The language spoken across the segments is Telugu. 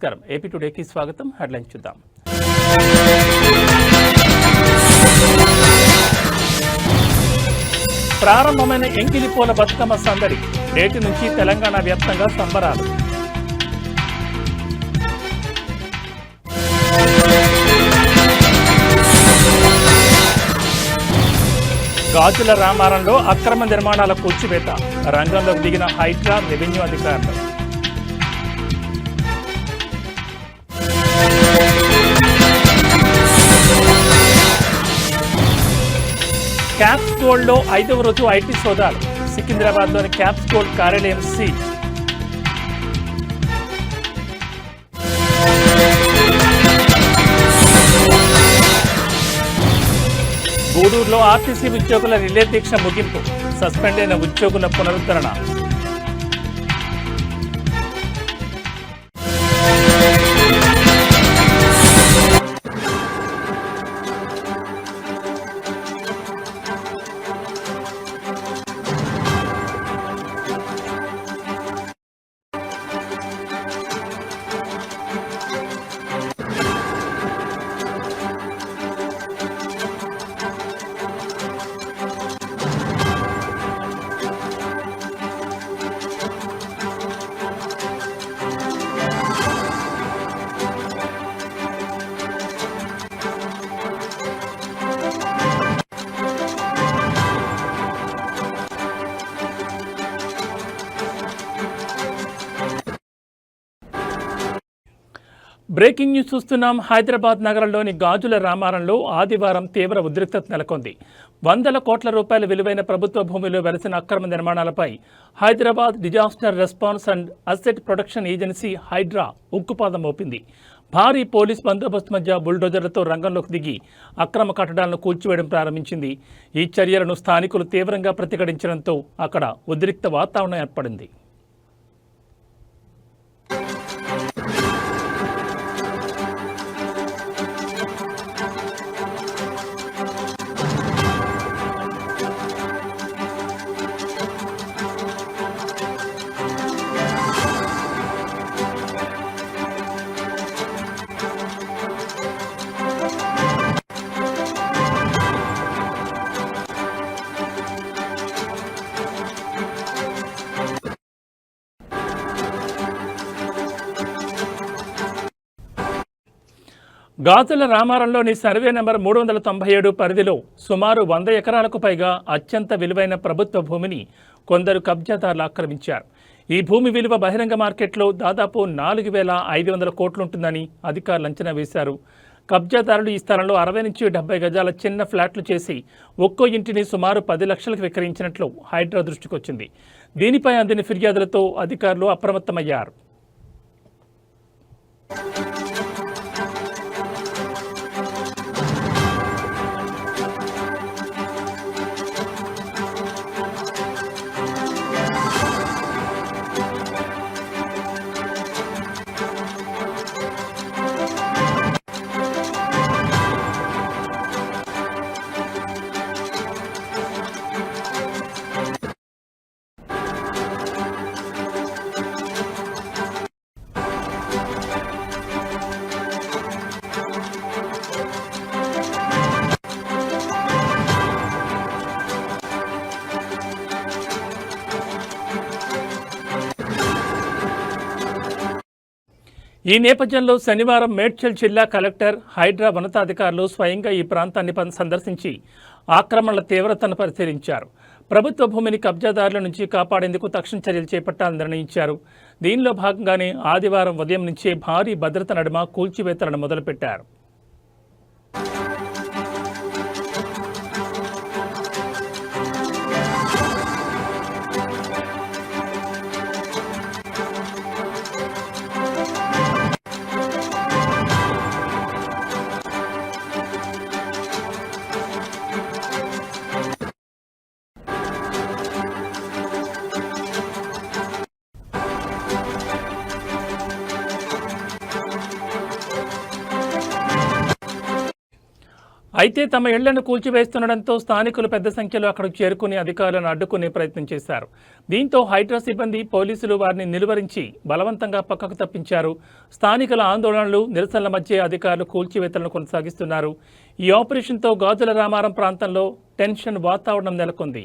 నమస్కారం. ఏపీ టుడేకి స్వాగతం. హెడ్లైన్స్ చూద్దాం. ప్రారంభమైన ఎంగిలిపూల బతుకమ్మ సందడి. నేటి నుంచి తెలంగాణ వ్యాప్తంగా సంబరాలు. గాజుల రామారంలో అక్రమ నిర్మాణాల కూల్చివేత. రంగంలోకి దిగిన హైడ్రా రెవెన్యూ అధికారులు. క్యాప్స్ గోల్డ్లో 5వ రోజు ఐటీ సోదాలు. సికింద్రాబాద్లోని క్యాప్స్ గోల్డ్ కార్యాలయం సీజ్. గూడూరులో ఆర్టీసీ ఉద్యోగుల రిలే దీక్ష ముగింపు. సస్పెండ్ అయిన ఉద్యోగుల పునరుద్ధరణ. బ్రేకింగ్ న్యూస్ చూస్తున్నాం. హైదరాబాద్ నగరంలోని గాజుల రామారంలో ఆదివారం తీవ్ర ఉద్రిక్తత నెలకొంది. వందల కోట్ల రూపాయల విలువైన ప్రభుత్వ భూమిలో వెలసిన అక్రమ నిర్మాణాలపై Hyderabad disaster response and asset protection agency HYDRAA ఉక్కుపాదం మోపింది. భారీ పోలీస్ బందోబస్తు మధ్య బుల్డోజర్లతో రంగంలోకి దిగి అక్రమ కట్టడాలను కూల్చివేయడం ప్రారంభించింది. ఈ చర్యలను స్థానికులు తీవ్రంగా ప్రతిఘటించడంతో అక్కడ ఉద్రిక్త వాతావరణం ఏర్పడింది. గాజుల రామారంలోని సర్వే నెంబర్ 397 పరిధిలో సుమారు 100 ఎకరాలకు పైగా అత్యంత విలువైన ప్రభుత్వ భూమిని కొందరు కబ్జాదారులు ఆక్రమించారు. ఈ భూమి విలువ బహిరంగ మార్కెట్లో దాదాపు 4,500 కోట్లుంటుందని అధికారులు అంచనా వేశారు. కబ్జాదారులు ఈ స్థలంలో 60 నుంచి 70 గజాల చిన్న ఫ్లాట్లు చేసి ఒక్కో ఇంటిని సుమారు 10 లక్షలకు విక్రయించినట్లు హైడ్రా దృష్టికొచ్చింది. దీనిపై అందిన ఫిర్యాదులతో అధికారులు అప్రమత్తమయ్యారు. ఈ నేపథ్యంలో శనివారం మేడ్చల్ జిల్లా కలెక్టర్, హైడ్రా ఉన్నతాధికారులు స్వయంగా ఈ ప్రాంతాన్ని సందర్శించి ఆక్రమణల తీవ్రతను పరిశీలించారు. ప్రభుత్వ భూమిని కబ్జాదారుల నుంచి కాపాడేందుకు తక్షణ చర్యలు చేపట్టాలని నిర్ణయించారు. దీనిలో భాగంగానే ఆదివారం ఉదయం నుంచే భారీ భద్రత నడుమ కూల్చివేతలను మొదలుపెట్టారు. అయితే తమ ఇళ్లను కూల్చివేస్తుండటంతో స్థానికులు పెద్ద సంఖ్యలో అక్కడికి చేరుకుని అధికారులను అడ్డుకునే ప్రయత్నం చేశారు. దీంతో హైడ్రా సిబ్బంది పోలీసులు వారిని నిలువరించి బలవంతంగా పక్కకు తప్పించారు. స్థానికుల ఆందోళనలు నిరసనల మధ్య అధికారులు కూల్చివేతలను కొనసాగిస్తున్నారు. ఈ ఆపరేషన్తో గాజుల రామారం ప్రాంతంలో టెన్షన్ వాతావరణం నెలకొంది.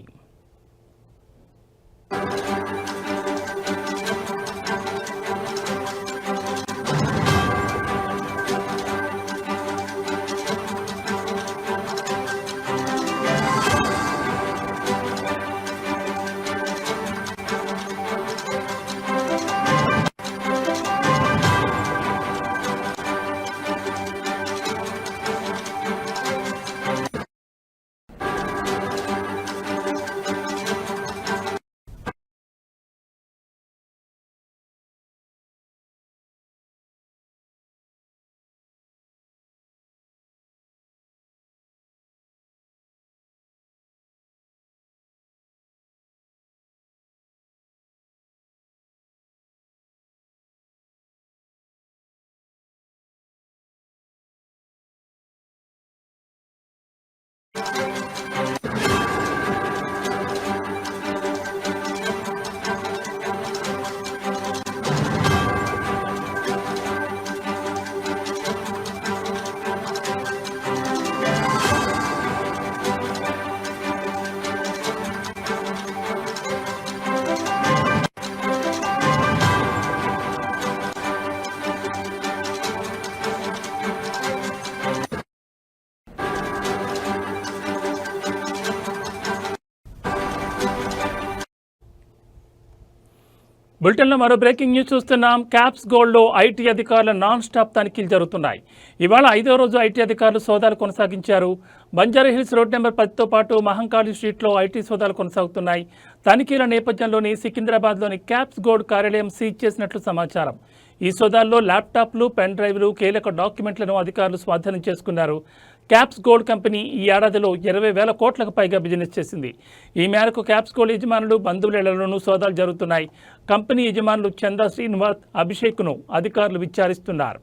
బులెటిన్లో మరో బ్రేకింగ్ న్యూస్ చూస్తున్నాం. క్యాప్స్ గోల్డ్లో ఐటీ అధికారుల నాన్ స్టాప్ తనిఖీలు జరుగుతున్నాయి. ఇవాళ 5వ రోజు ఐటీ అధికారులు సోదాలు కొనసాగించారు. బంజారాహిల్స్ రోడ్ నెంబర్ 10తో పాటు మహంకాళి స్ట్రీట్లో ఐటీ సోదాలు కొనసాగుతున్నాయి. తనిఖీల నేపథ్యంలోని సికింద్రాబాద్లోని క్యాప్స్ గోల్డ్ కార్యాలయం సీజ్ చేసినట్లు సమాచారం. ఈ సోదాల్లో ల్యాప్టాప్లు, పెన్ డ్రైవ్లు, కీలక డాక్యుమెంట్లను అధికారులు స్వాధీనం చేసుకున్నారు. క్యాప్స్ గోల్డ్ కంపెనీ ఈ ఏడాదిలో 20,000 కోట్లకు పైగా బిజినెస్ చేసింది. ఈ మేరకు క్యాప్స్ గోల్డ్ యజమానులు, బంధువుల ఇళ్లలోనూ సోదాలు జరుగుతున్నాయి. కంపెనీ యజమానులు చందా శ్రీనివాస్, అభిషేక్ను అధికారులు విచారిస్తున్నారు.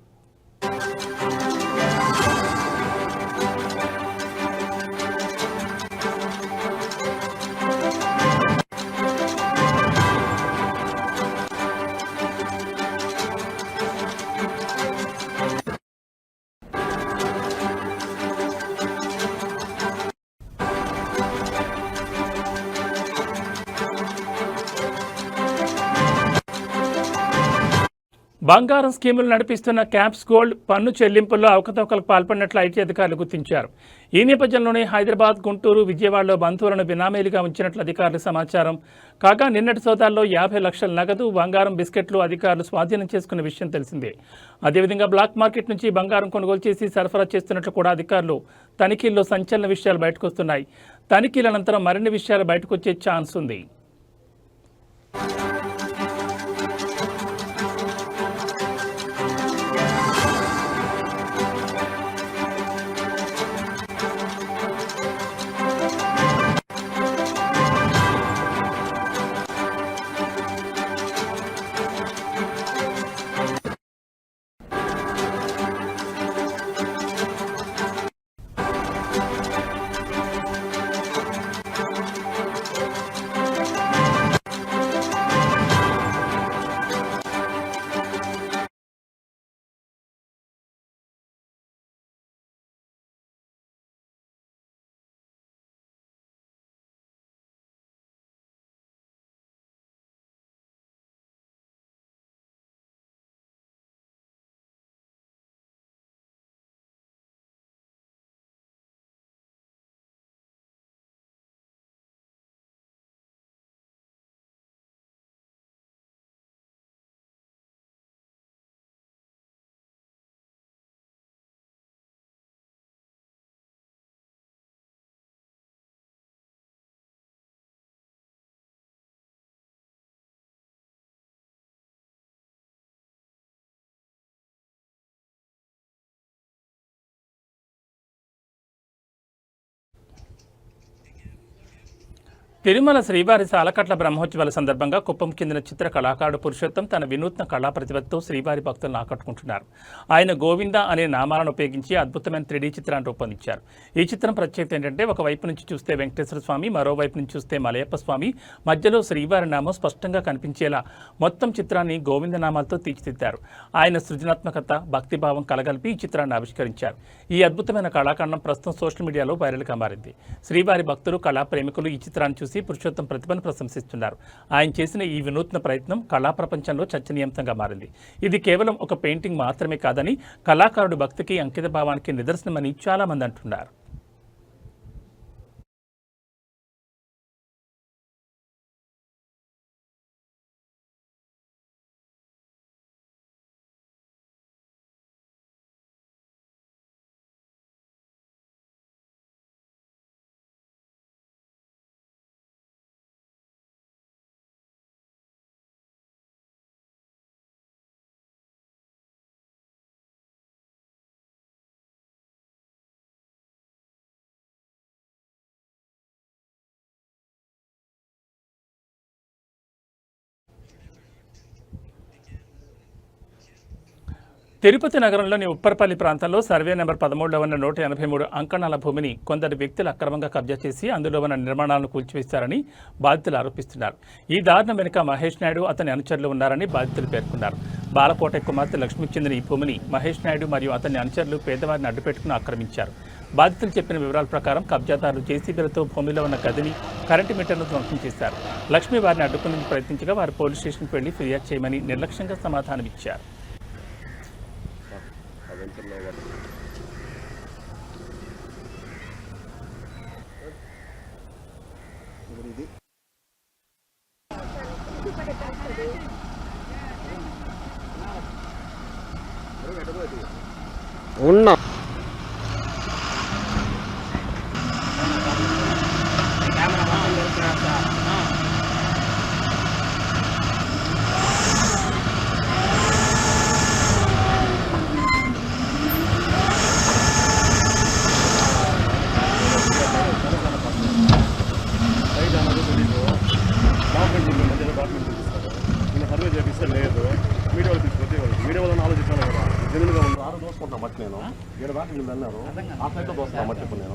బంగారం స్కీములు నడిపిస్తున్న క్యాప్స్ గోల్డ్ పన్ను చెల్లింపుల్లో అవకతవకలకు పాల్పడినట్లు ఐటీ అధికారులు గుర్తించారు. ఈ నేపథ్యంలోనే హైదరాబాద్, గుంటూరు, విజయవాడలో బంధువులను బినామీలుగా ఉంచినట్లు అధికారుల సమాచారం. కాగా నిన్నటి సోదాల్లో 50 లక్షల నగదు, బంగారం, బిస్కెట్లు అధికారులు స్వాధీనం చేసుకున్న విషయం తెలిసిందే. అదేవిధంగా బ్లాక్ మార్కెట్ నుంచి బంగారం కొనుగోలు చేసి సరఫరా చేస్తున్నట్లు కూడా అధికారులు తనిఖీల్లో సంచలన విషయాలు బయటకొస్తున్నాయి. తనిఖీల అనంతరం మరిన్ని విషయాలు బయటకొచ్చే ఛాన్స్ ఉంది. తిరుమల శ్రీవారి సాలకట్ల బ్రహ్మోత్సవాల సందర్భంగా కుప్పం చెందిన చిత్ర కళాకారుడు పురుషోత్తం తన వినూత్న కళా ప్రతిభతో శ్రీవారి భక్తులను ఆకట్టుకుంటున్నారు. ఆయన గోవింద అనే నామాలను ఉపయోగించి అద్భుతమైన 3D చిత్రాన్ని రూపొందించారు. ఈ చిత్రం ప్రత్యేకత ఏంటంటే ఒకవైపు నుంచి చూస్తే వెంకటేశ్వర స్వామి, మరోవైపు నుంచి చూస్తే మలయప్ప స్వామి, మధ్యలో శ్రీవారి నామం స్పష్టంగా కనిపించేలా మొత్తం చిత్రాన్ని గోవింద నామాలతో తీర్చిదిద్దారు. ఆయన సృజనాత్మకత, భక్తిభావం కలగలిపి ఈ చిత్రాన్ని ఆవిష్కరించారు. ఈ అద్భుతమైన కళాఖండం ప్రస్తుతం సోషల్ మీడియాలో వైరల్గా మారింది. శ్రీవారి భక్తులు, కళా ప్రేమికులు ఈ చిత్రాన్ని చూసి పురుషోత్తం ప్రతిభను ప్రశంసిస్తున్నారు. ఆయన చేసిన ఈ వినూత్న ప్రయత్నం కళా ప్రపంచంలో చర్చనీయాంశంగా మారింది. ఇది కేవలం ఒక పెయింటింగ్ మాత్రమే కాదని కళాకారుడి భక్తికి, అంకిత భావానికి నిదర్శనమని చాలా మంది అంటున్నారు. తిరుపతి నగరంలోని ఉప్పర్పల్లి ప్రాంతంలో సర్వే నెంబర్ 13లో ఉన్న 183 అంకణాల భూమిని కొందరు వ్యక్తులు అక్రమంగా కబ్జా చేసి అందులో ఉన్న నిర్మాణాలను కూల్చివేశారని బాధితులు ఆరోపిస్తున్నారు. ఈ దారుణం వెనుక మహేష్ నాయుడు, అతని అనుచరులు ఉన్నారని బాధితులు పేర్కొన్నారు. బాలకోట కుమార్తె లక్ష్మికి చెందిన ఈ భూమిని మహేష్ నాయుడు మరియు అతని అనుచరులు పేదవారిని అడ్డుపెట్టుకుని ఆక్రమించారు. బాధితులు చెప్పిన వివరాల ప్రకారం కబ్జాదారులు జేసీబీలతో భూమిలో ఉన్న గదిని, కరెంటు మీటర్ను ధ్వంసం చేశారు. లక్ష్మి వారిని అడ్డుకునేందుకు ప్రయత్నించగా వారు పోలీస్ స్టేషన్కి వెళ్లి ఫిర్యాదు చేయమని నిర్లక్ష్యంగా సమాధానమిచ్చారు. ఉన్నా సర్వే చేపిస్తే లేదు, మీడియా వాళ్ళు తీసుకొచ్చి మీడియా వాళ్ళని ఆలోచించాను కదా. జమీన్గా ఉంది 6 దోసుకుంటా మట్టి, నేను 7 దాకా వీళ్ళు అన్నారు. ఆ సైడ్లో దోస్తా మట్టి ఇప్పుడు నేను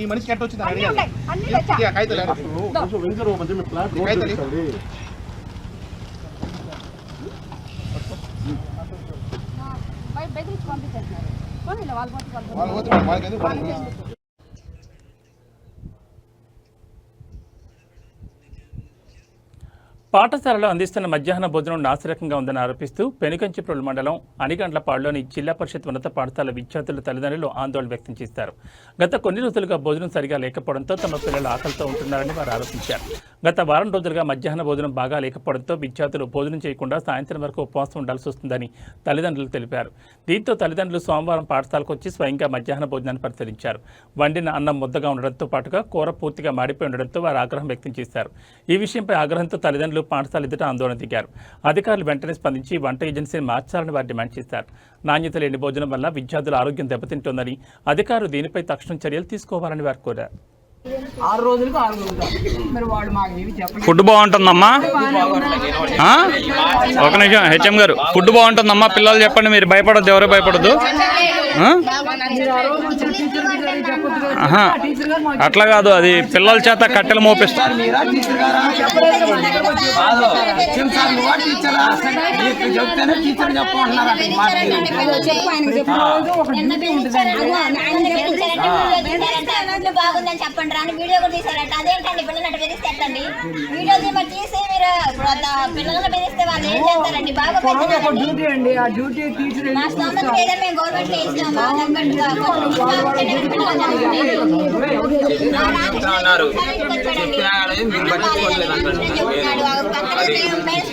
ఈ మనిషికి ఎట్ట వచ్చింది పాఠశాలలో అందిస్తున్న మధ్యాహ్న భోజనం నాసిరకంగా ఉందని ఆరోపిస్తూ పెనుకంచిప్రోలు మండలం అనిగండ్లపాడులోని జిల్లా పరిషత్ ఉన్నత పాఠశాల విద్యార్థుల తల్లిదండ్రులు ఆందోళన వ్యక్తం చేశారు. గత కొన్ని రోజులుగా భోజనం సరిగా లేకపోవడంతో తమ పిల్లలు ఆకలితో ఉంటున్నారని వారు ఆరోపించారు. గత వారం రోజులుగా మధ్యాహ్న భోజనం బాగా లేకపోవడంతో విద్యార్థులు భోజనం చేయకుండా సాయంత్రం వరకు ఉపవాసం ఉండాల్సి వస్తుందని తల్లిదండ్రులు తెలిపారు. దీంతో తల్లిదండ్రులు సోమవారం పాఠశాలకు వచ్చి స్వయంగా మధ్యాహ్న భోజనాన్ని పరిశీలించారు. వండిన అన్నం ముద్దగా ఉండడంతో పాటుగా కూర పూర్తిగా మాడిపోయి ఉండడంతో వారు ఆగ్రహం వ్యక్తం చేశారు. ఈ విషయంపై ఆగ్రహంతో తల్లిదండ్రులు పాఠశాల ఎదుట ఆందోళన దిగారు. అధికారులు వెంటనే స్పందించి వంట ఏజెన్సీని మార్చాలని వారు డిమాండ్ చేశారు. నాణ్యత లేని భోజనం వల్ల విద్యార్థుల ఆరోగ్యం దెబ్బతింటోందని అధికారులు దీనిపై తక్షణ చర్యలు తీసుకోవాలని వారు కోరారు. 6 రోజులకు 6 రోజులు మరి వాళ్ళు మాకు ఏమి చెప్పండి. ఫుడ్ బాగుంటుందమ్మా? ఒక నిమిషం హెచ్ఎం గారు, ఫుడ్ బాగుంటుందమ్మా? పిల్లలు చెప్పండి, మీరు భయపడద్దు, ఎవరు భయపడద్దు. అట్లా కాదు, అది పిల్లల చేత కట్టెలు మోపిస్తారు. బాగుందని చెప్పండి రా అని వీడియో కూడా తీసారట. అదేంటండి పిల్లలంటే బెదిరిస్తే ఎట్టండి? వీడియో తీసి మీరు పిల్లలను బెదిరిస్తే వాళ్ళు ఏం చేస్తారండి? బాగా మా స్తోమతకి ఏదైనా మేము గవర్నమెంట్ లో ఇస్తాం మా తగ్గట్టుగా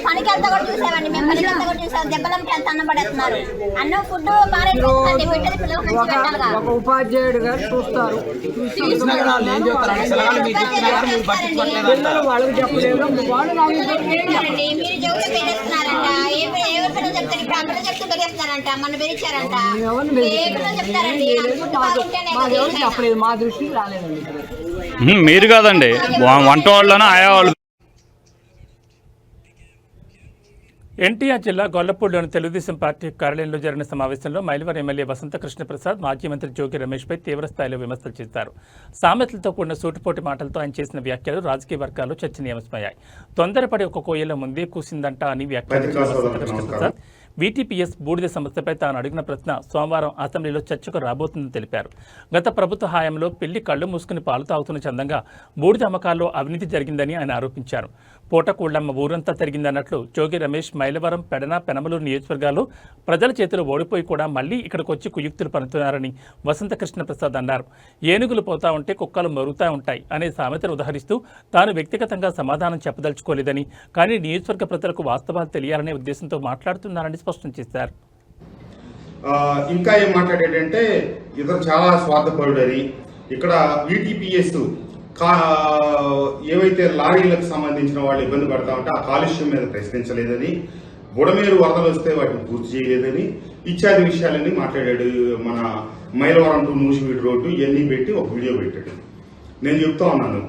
పనికంతా కూడా చూసామండి. మేము పనికంతా కూడా చూసాం. దెబ్బలంటే ఎంత అన్నపడేస్తున్నారు. అన్నం ఫుడ్ మారేది పెట్టేది పిల్లలకు మంచి పెట్టాలిగా. ఉపాధ్యాయుడు గారు చూస్తారు. వాళ్ళకి చెప్పలేదు. మీరు జోకులు బెదిరిస్తున్నారంట. ఎవరి పిల్లలు చెప్తారు? ఇప్పుడు అక్కడ చెప్తూ బెదిరిస్తున్నారంట. మన బెదిరించారంట. ఏ పిల్లలు చెప్తారండి? చెప్పలేదు, మా దృష్టికి రాలేదండి. మీరు కాదండి, వంట వాళ్ళను ఆయా వాళ్ళు. ఎన్టీఆర్ జిల్లా గొల్లపూడిలోని తెలుగుదేశం పార్టీ కార్యాలయంలో జరిగిన సమావేశంలో మైలవరం ఎమ్మెల్యే వసంత కృష్ణప్రసాద్ మాజీ మంత్రి జోగి రమేష్పై తీవ్రస్థాయిలో విమర్శలు చేశారు. సామెతలతో కూడిన సూటిపోటి మాటలతో ఆయన చేసిన వ్యాఖ్యలు రాజకీయ వర్గాల్లో చర్చనీయాంశమయ్యాయి. తొందరపడి ఒక కోయిల ముందే కూసిందంట అని వ్యాఖ్యానించిన వసంత కృష్ణప్రసాద్ వీటీపీఎస్ బూడిద సమస్యపై తాను అడిగిన ప్రశ్న సోమవారం అసెంబ్లీలో చర్చకు రాబోతుందని తెలిపారు. గత ప్రభుత్వ హయాంలో పెళ్లి కళ్లు మూసుకుని పాలు తాగుతున్న చందంగా బూడిద అమ్మకాల్లో అవినీతి జరిగిందని ఆయన ఆరోపించారు. పూటకూళ్లమ్మ ఊరంతా తిరిగిందన్నట్లు జోగి రమేష్ మైలవరం, పెడన, పెనమలూరు నియోజకవర్గాల్లో ప్రజల చేతులు ఓడిపోయి కూడా మళ్లీ ఇక్కడికి వచ్చి కుయుక్తులు పనుతున్నారని వసంత కృష్ణప్రసాద్ అన్నారు. ఏనుగులు పోతా ఉంటే కుక్కలు మరుగుతూ ఉంటాయి అనే సామెతను ఉదహరిస్తూ తాను వ్యక్తిగతంగా సమాధానం చెప్పదలుచుకోలేదని, కానీ నియోజకవర్గ ప్రజలకు వాస్తవాలు తెలియాలనే ఉద్దేశంతో మాట్లాడుతున్నారని స్పష్టం చేశారు. ఇంకా ఏం మాట్లాడేటంటే ఇతను చాలా స్వార్థపరుడని, ఇక్కడ వీటీపీఎస్ ఏవైతే లారీలకు సంబంధించిన వాళ్ళు ఇబ్బంది పడతా ఉంటే ఆ కాలుష్యం మీద ప్రశ్నించలేదని, బుడమేరు వరదలు వస్తే వాటిని పూర్తి చేయలేదని, ఇత్యాది విషయాలన్నీ మాట్లాడాడు. మన మైలవరం టు నూజివీడు రోడ్డు ఇవన్నీ పెట్టి ఒక వీడియో పెట్టాడు. నేను చెప్తా ఉన్నాను,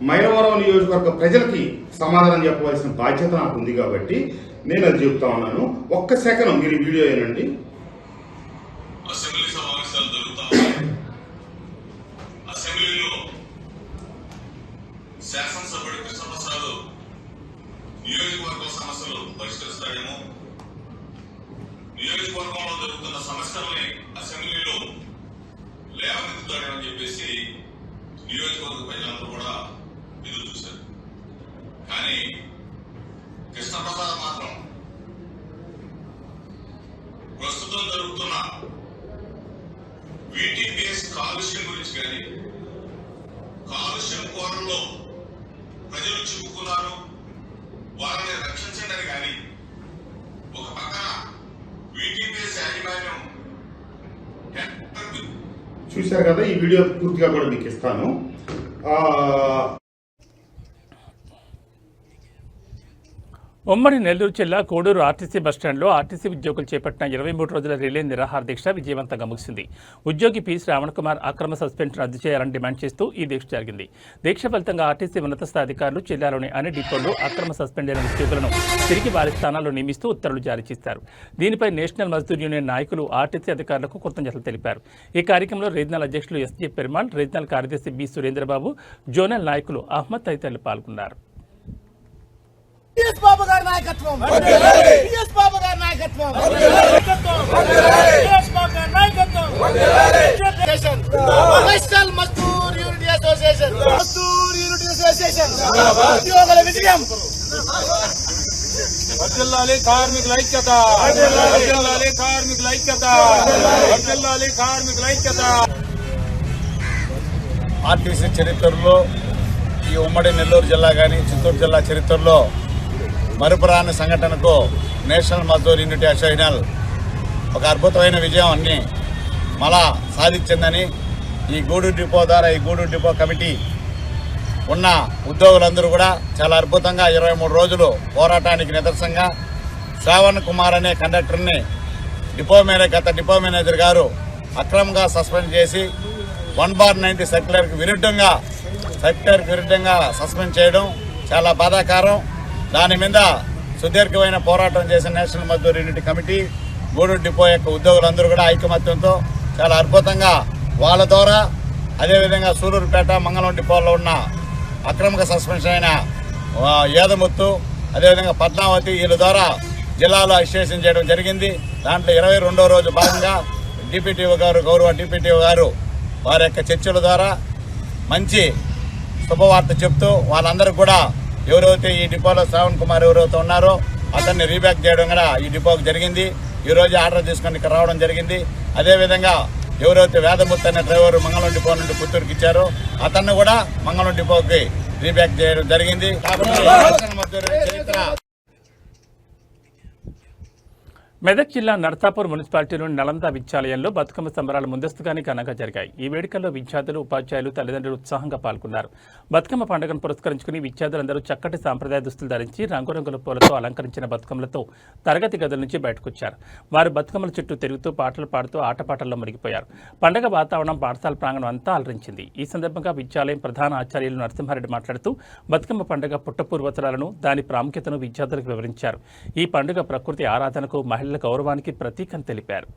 మైలవరం నియోజకవర్గ ప్రజలకి సమాధానం చెప్పవలసిన బాధ్యత నాకు ఉంది కాబట్టి నేను అది చెప్తా ఉన్నాను. ఒక్క సెకండ్ మీరు వీడియో ఏనండి. అసెంబ్లీ సమావేశాలు జరుగుతాయి. అసెంబ్లీలో శాసనసభ్యుడు కృష్ణప్రసాద్ నియోజకవర్గం సమస్యలు పరిష్కరిస్తాడేమో, నియోజకవర్గంలో జరుగుతున్న సమస్యల్ని అసెంబ్లీలో లేవనెత్తుతాడేమని చెప్పేసి నియోజకవర్గ ప్రజలందరూ కూడా ఎదురు చూశారు. కానీ కృష్ణప్రసాద్ మాత్రం ప్రస్తుతం జరుగుతున్న వీటీపీఎస్ కాలుష్యం గురించి కానీ, కాలుష్యం కోరల్లో ప్రజలు చిక్కుకున్నారు, వారిని రక్షించండి కానీ, ఒక పక్కన వీటీపీఎస్ యాజమాన్యం చూశారు కదా. ఈ వీడియో పూర్తిగా కూడా మీకు ఇస్తాను. ఉమ్మడి నెల్లూరు జిల్లా కోడూరు ఆర్టీసీ బస్టాండ్లో ఆర్టీసీ ఉద్యోగులు చేపట్టిన 23 రోజుల రిలే నిరాహార దీక్ష విజయవంతంగా ముగిసింది. ఉద్యోగి పి శ్రావణ్ కుమార్ అక్రమ సస్పెన్షన్ రద్దు చేయాలని డిమాండ్ చేస్తూ ఈ దీక్ష జరిగింది. దీక్ష ఫలితంగా ఆర్టీసీ ఉన్నత స్థాయి అధికారులు జిల్లాలోని అన్ని డిపోల్లో అక్రమ సస్పెండ్ అయిన ఉద్యోగులను తిరిగి వారి స్థానాల్లో నియమిస్తూ ఉత్తర్వులు జారీ చేశారు. దీనిపై నేషనల్ మజ్దూర్ యూనియన్ నాయకులు ఆర్టీసీ అధికారులకు కృతజ్ఞతలు తెలిపారు. ఈ కార్యక్రమంలో రీజనల్ అధ్యక్షులు ఎస్జే పెరుమాళ్, రీజనల్ కార్యదర్శి బి సురేంద్రబాబు, జోనల్ నాయకులు అహ్మద్ తదితరులు పాల్గొన్నారు. బాబు గారి నాయకత్వం, బాబు గారి నాయకత్వం, national Mazdoor unity association, Mazdoor unity association ఉద్యోగుల విజయం. వర్ధిల్లాలి కార్మికుల ఐక్యత, వర్ధిల్లాలి కార్మికుల ఐక్యత, వర్ధిల్లాలి కార్మికుల ఐక్యత. ఆర్టీసీ చరిత్రలో ఈ ఉమ్మడి నెల్లూరు జిల్లా కానీ చిత్తూరు జిల్లా చరిత్రలో మరుపురాని సంఘటనకు నేషనల్ మజ్దూర్ యూనిటీ అసోసియేషన్ ఒక అద్భుతమైన విజయం అన్ని మళ్ళా సాధించిందని, ఈ గూడూరు డిపో ద్వారా ఈ గూడూరు డిపో కమిటీ ఉన్న ఉద్యోగులందరూ కూడా చాలా అద్భుతంగా 23 రోజులు పోరాటానికి నిదర్శనంగా శ్రావణ్ కుమార్ అనే కండక్టర్ని గత డిపో మేనేజర్ గారు అక్రమంగా సస్పెండ్ చేసి 1/90 సర్క్యులర్కి విరుద్ధంగా సస్పెండ్ చేయడం చాలా బాధాకరం. దాని మీద సుదీర్ఘమైన పోరాటం చేసిన national Mazdoor unity committee Gudur depot యొక్క ఉద్యోగులందరూ కూడా ఐకమత్యంతో చాలా అద్భుతంగా వాళ్ళ ద్వారా, అదేవిధంగా సూలూరుపేట, మంగళం డిపోలో ఉన్న అక్రమంగా సస్పెన్షన్ అయిన ఏదముత్తు, అదేవిధంగా పద్మావతి వీళ్ళ ద్వారా జిల్లాలో అసోసియేషన్ చేయడం జరిగింది. దాంట్లో 22వ రోజు భాగంగా డిప్యూటీఓ గారు, గౌరవ డిప్యూటీఓ గారు వారి యొక్క చర్చల ద్వారా మంచి శుభవార్త చెప్తూ వాళ్ళందరూ కూడా ఎవరైతే ఈ డిపోలో శ్రావణ్ కుమార్ ఎవరైతే ఉన్నారో అతన్ని రీబ్యాక్ చేయడం కూడా ఈ డిపోకి జరిగింది. ఈరోజు ఆర్డర్ తీసుకొని ఇక్కడ రావడం జరిగింది. అదేవిధంగా ఎవరైతే వేదమూర్తి అనే డ్రైవర్ మంగళం డిపో నుండి పుత్తూరుకి ఇచ్చారో అతన్ని కూడా మంగళం డిపోకి రీబ్యాక్ చేయడం జరిగింది. చరిత్ర మెదక్ జిల్లా నర్సాపూర్ మున్సిపాలిటీలోని నలంద విద్యాలయంలో బతుకమ్మ సంబరాలు ముందస్తుగానే ఘనంగా జరిగాయి. ఈ వేడుకల్లో విద్యార్థులు, ఉపాధ్యాయులు, తల్లిదండ్రులు ఉత్సాహంగా పాల్గొన్నారు. బతుకమ్మ పండుగను పురస్కరించుకుని విద్యార్థులందరూ చక్కటి సాంప్రదాయ దుస్తులు ధరించి రంగురంగుల పూలతో అలంకరించిన బతుకమ్మలతో తరగతి గదుల నుంచి బయటకొచ్చారు. వారు బతుకమ్మల చుట్టూ తిరుగుతూ పాటలు పాడుతూ ఆటపాటల్లో మునిగిపోయారు. పండుగ వాతావరణం పాఠశాల ప్రాంగణం అంతా అలరించింది. ఈ సందర్భంగా విద్యాలయం ప్రధాన ఆచార్యులు నరసింహారెడ్డి మాట్లాడుతూ బతుకమ్మ పండుగ పుట్టపూర్వతరాలను, దాని ప్రాముఖ్యతను విద్యార్థులకు వివరించారు. ఈ పండుగ ప్రకృతి ఆరాధనకు, మహిళల గౌరవానికి ప్రతీకని తెలిపారు.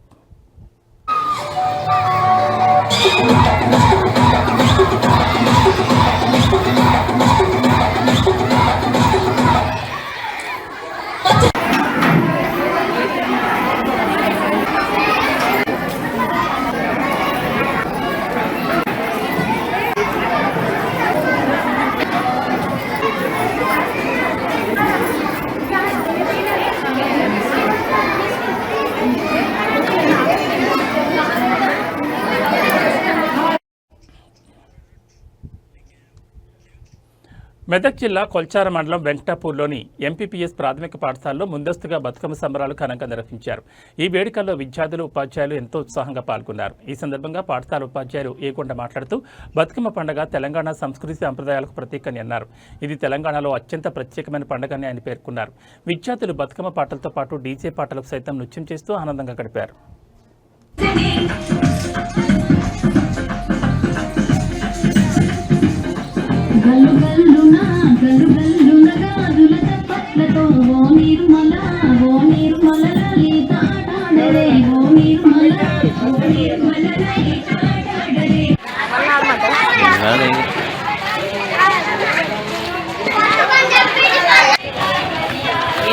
మెదక్ జిల్లా కొల్చార మండలం వెంకటాపూర్లోని ఎంపీపీఎస్ ప్రాథమిక పాఠశాలలో ముందస్తుగా బతుకమ్మ సంబరాలు ఘనంగా నిర్వహించారు. ఈ వేడుకల్లో విద్యార్థులు, ఉపాధ్యాయులు ఎంతో ఉత్సాహంగా పాల్గొన్నారు. ఈ సందర్భంగా పాఠశాల ఉపాధ్యాయులు ఏకొండ మాట్లాడుతూ బతుకమ్మ పండుగ తెలంగాణ సంస్కృతి సంప్రదాయాలకు ప్రతీకని అన్నారు. ఇది తెలంగాణలో అత్యంత ప్రత్యేకమైన పండుగని ఆయన పేర్కొన్నారు. విద్యార్థులు బతుకమ్మ పాటలతో పాటు డీజే పాటలకు సైతం నృత్యం చేస్తూ ఆనందంగా గడిపారు.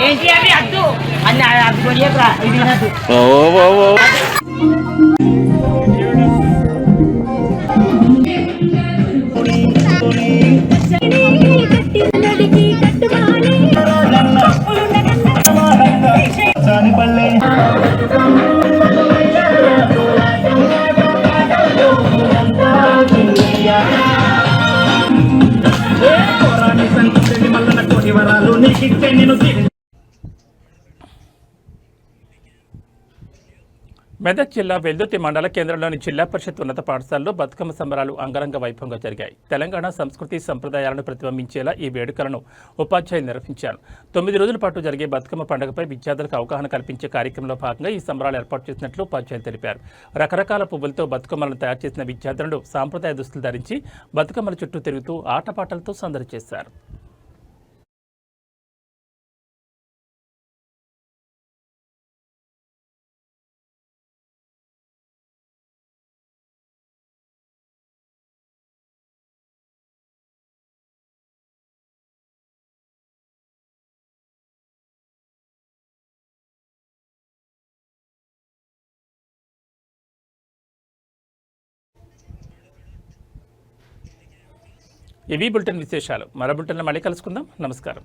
ఏంటి అవి అద్దు అన్న అద్దు ఇది మెదక్ జిల్లా వెల్దుర్తి మండల కేంద్రంలోని జిల్లా పరిషత్ ఉన్నత పాఠశాలలో బతుకమ్మ సంబరాలు అంగరంగ వైభవంగా జరిగాయి. తెలంగాణ సంస్కృతి సంప్రదాయాలను ప్రతిబింబించేలా ఈ వేడుకలను ఉపాధ్యాయులు నిర్వహించారు. 9 రోజుల పాటు జరిగే బతుకమ్మ పండుగపై విద్యార్థులకు అవగాహన కల్పించే కార్యక్రమంలో భాగంగా ఈ సంబరాలు ఏర్పాటు చేసినట్లు ఉపాధ్యాయులు తెలిపారు. రకరకాల పువ్వులతో బతుకమ్మలను తయారు చేసిన విద్యార్థులు సాంప్రదాయ దుస్తులు ధరించి బతుకమ్మల చుట్టూ తిరుగుతూ ఆటపాటలతో సందడి చేశారు. ఇవి బులెటిన్ విశేషాలు. మరో బులెటిన్లో మళ్ళీ కలుసుకుందాం. నమస్కారం.